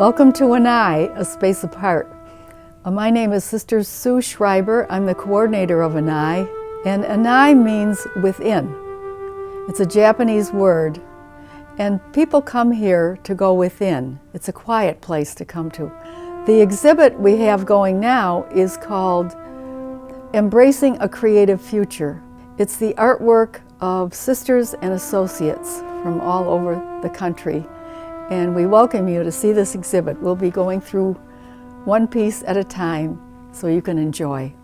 Welcome to INAI, a space apart. My name is Sister Sue Schreiber. I'm the coordinator of INAI, and INAI means within. It's a Japanese word, and people come here to go within. It's a quiet place to come to. The exhibit we have going now is called Embracing a Creative Future. It's the artwork of sisters and associates from all over the country. And we welcome you to see this exhibit. We'll be going through one piece at a time so you can enjoy.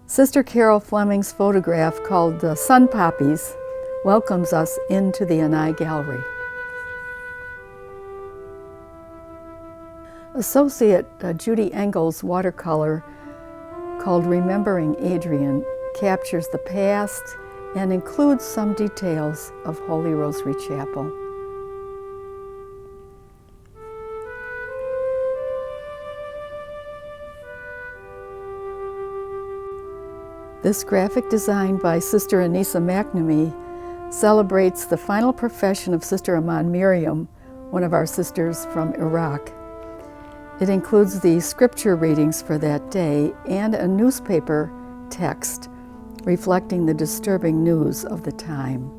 Sister Carol Fleming's photograph called Sun Poppies welcomes us into the INAI Gallery. Associate Judy Engel's watercolor called Remembering Adrian captures the past and includes some details of Holy Rosary Chapel. This graphic design by Sister Anissa McNamee celebrates the final profession of Sister Aman Miriam, one of our sisters from Iraq. It includes the scripture readings for that day and a newspaper text reflecting the disturbing news of the time.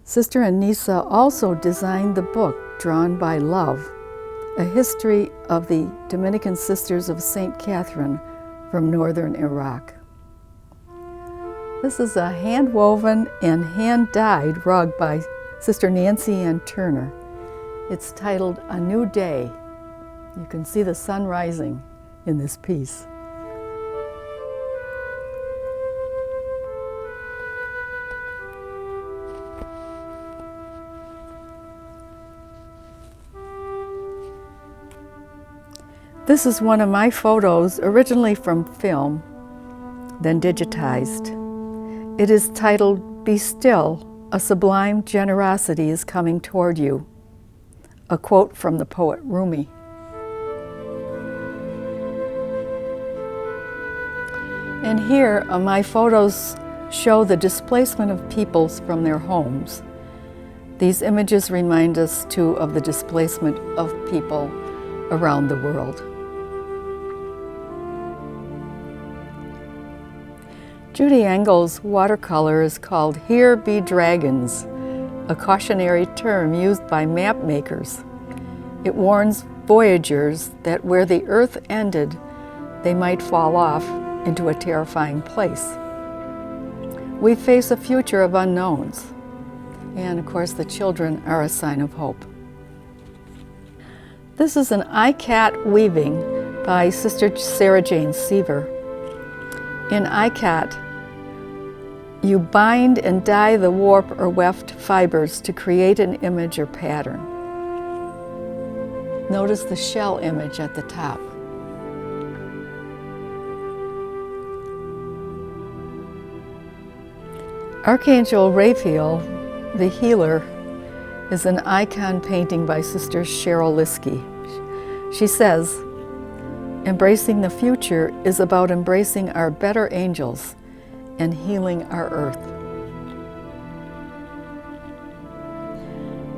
Sister Anissa also designed the book Drawn by Love, a history of the Dominican Sisters of St. Catherine from northern Iraq. This is a hand-woven and hand-dyed rug by Sister Nancy Ann Turner. It's titled A New Day. You can see the sun rising in this piece. This is one of my photos, originally from film, then digitized. It is titled, Be Still, a Sublime Generosity is Coming Toward You, a quote from the poet Rumi. And here, my photos show the displacement of peoples from their homes. These images remind us, too, of the displacement of people around the world. Judy Engel's watercolor is called Here Be Dragons, a cautionary term used by map makers. It warns voyagers that where the earth ended, they might fall off into a terrifying place. We face a future of unknowns, and of course the children are a sign of hope. This is an Ikat Weaving by Sister Sarah Jane Seaver. In Ikat, you bind and dye the warp or weft fibers to create an image or pattern. Notice the shell image at the top. Archangel Raphael, the healer, is an icon painting by Sister Cheryl Liskey. She says, embracing the future is about embracing our better angels and healing our earth.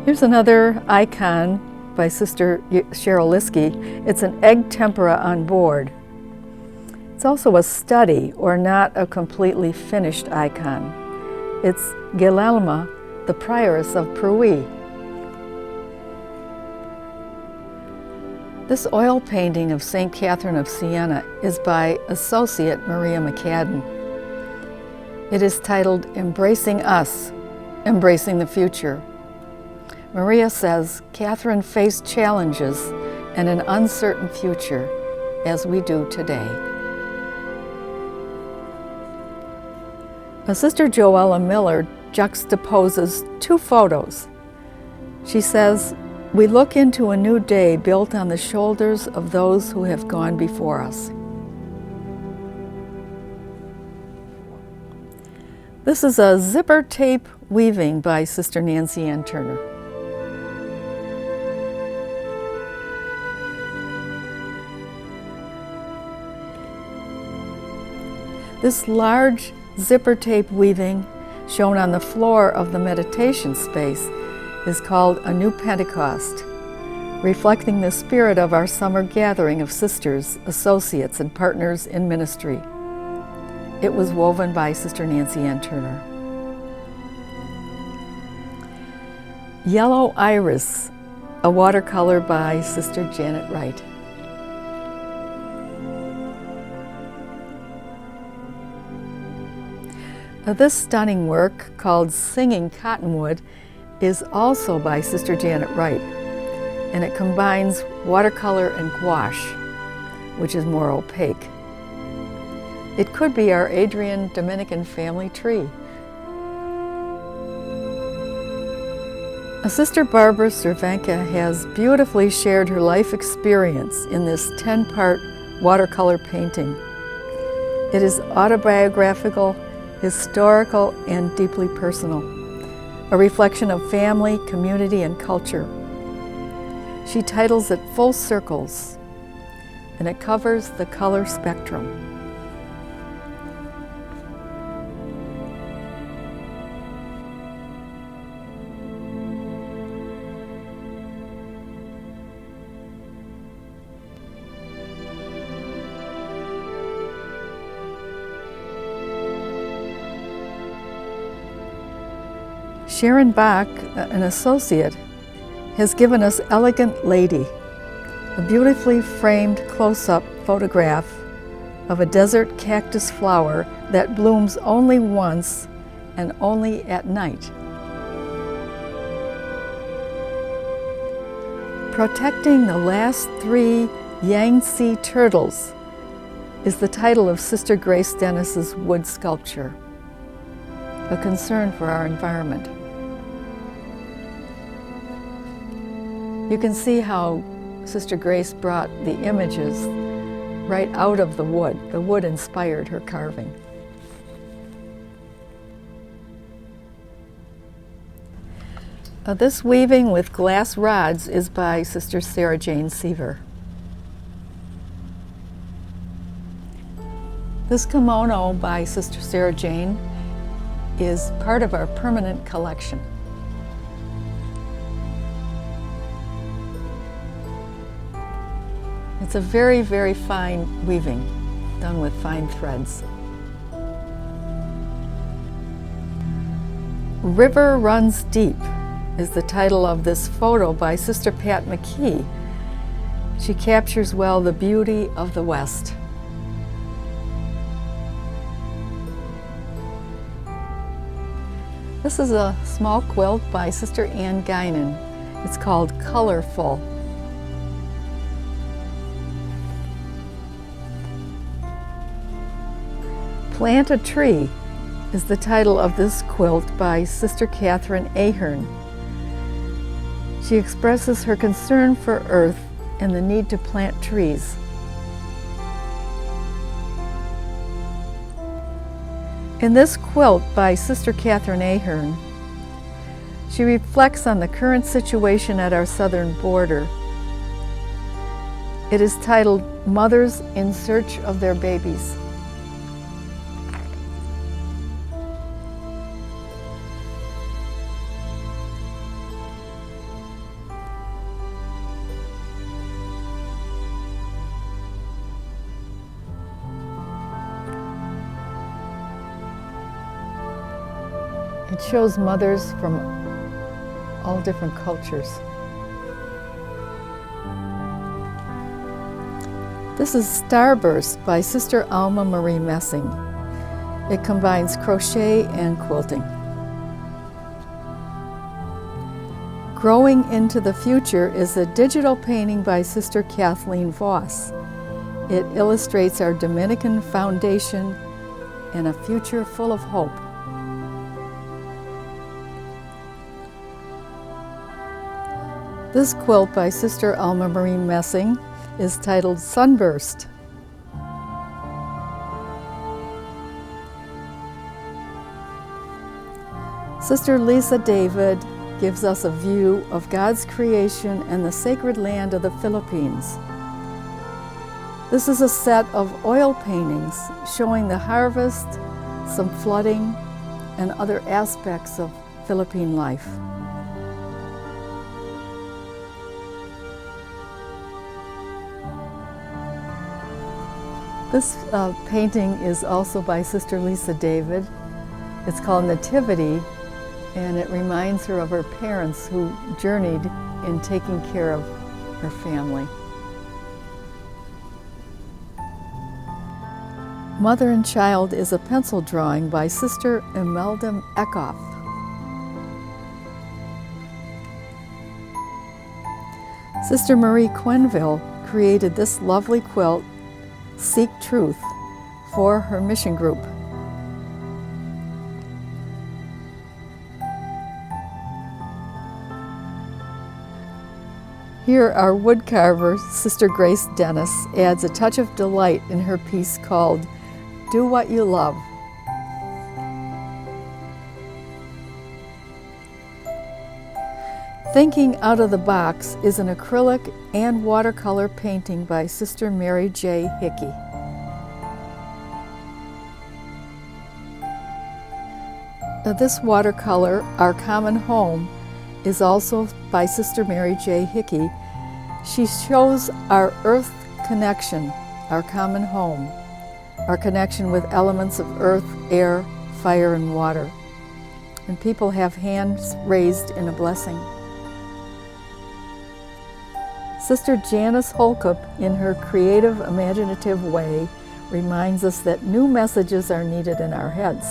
Here's another icon by Sister Cheryl Liskey. It's an egg tempera on board. It's also a study, or not a completely finished icon. It's Guilelma, the prioress of Pruy. This oil painting of St. Catherine of Siena is by Associate Maria McCadden. It is titled Embracing Us, Embracing the Future. Maria says, Catherine faced challenges and an uncertain future, as we do today. Sister Joella Miller juxtaposes two photos. She says, we look into a new day built on the shoulders of those who have gone before us. This is a zipper tape weaving by Sister Nancy Ann Turner. This large zipper tape weaving, shown on the floor of the meditation space, is called A New Pentecost, reflecting the spirit of our summer gathering of sisters, associates, and partners in ministry. It was woven by Sister Nancy Ann Turner. Yellow Iris, a watercolor by Sister Janet Wright. This stunning work, called Singing Cottonwood, is also by Sister Janet Wright, and it combines watercolor and gouache, which is more opaque. It could be our Adrian Dominican family tree. Sister Barbara Cervenka has beautifully shared her life experience in this 10-part watercolor painting. It is autobiographical, historical, and deeply personal, a reflection of family, community, and culture. She titles it Full Circles, and it covers the color spectrum. Sharon Bach, an associate, has given us Elegant Lady, a beautifully framed close-up photograph of a desert cactus flower that blooms only once and only at night. Protecting the Last 3 Yangtze Turtles is the title of Sister Grace Dennis's wood sculpture, a concern for our environment. You can see how Sister Grace brought the images right out of the wood. The wood inspired her carving. This weaving with glass rods is by Sister Sarah Jane Seaver. This kimono by Sister Sarah Jane is part of our permanent collection. It's a very, very fine weaving, done with fine threads. River Runs Deep is the title of this photo by Sister Pat McKee. She captures well the beauty of the West. This is a small quilt by Sister Ann Guinan. It's called Colorful. Plant a Tree is the title of this quilt by Sister Catherine Ahern. She expresses her concern for Earth and the need to plant trees. In this quilt by Sister Catherine Ahern, she reflects on the current situation at our southern border. It is titled Mothers in Search of Their Babies. It shows mothers from all different cultures. This is Starburst by Sister Alma Marie Messing. It combines crochet and quilting. Growing into the Future is a digital painting by Sister Kathleen Voss. It illustrates our Dominican foundation and a future full of hope. This quilt by Sister Alma Marie Messing is titled Sunburst. Sister Lisa David gives us a view of God's creation and the sacred land of the Philippines. This is a set of oil paintings showing the harvest, some flooding, and other aspects of Philippine life. This painting is also by Sister Lisa David. It's called Nativity, and it reminds her of her parents who journeyed in taking care of her family. Mother and Child is a pencil drawing by Sister Imelda Eckhoff. Sister Marie Quenville created this lovely quilt, Seek Truth, for her mission group. Here, our woodcarver, Sister Grace Dennis, adds a touch of delight in her piece called Do What You Love. Thinking Out of the Box is an acrylic and watercolor painting by Sister Mary J. Hickey. Now, this watercolor, Our Common Home, is also by Sister Mary J. Hickey. She shows our earth connection, our common home, our connection with elements of earth, air, fire, and water. And people have hands raised in a blessing. Sister Janice Holcup, in her creative, imaginative way, reminds us that new messages are needed in our heads.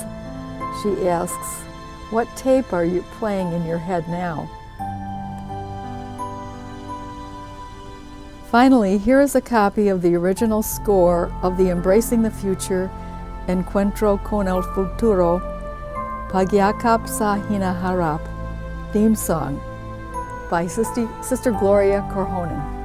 She asks, what tape are you playing in your head now? Finally, here is a copy of the original score of the Embracing the Future, Encuentro con el Futuro, Pagyakap sa Hinaharap theme song by Sister Gloria Corhonen.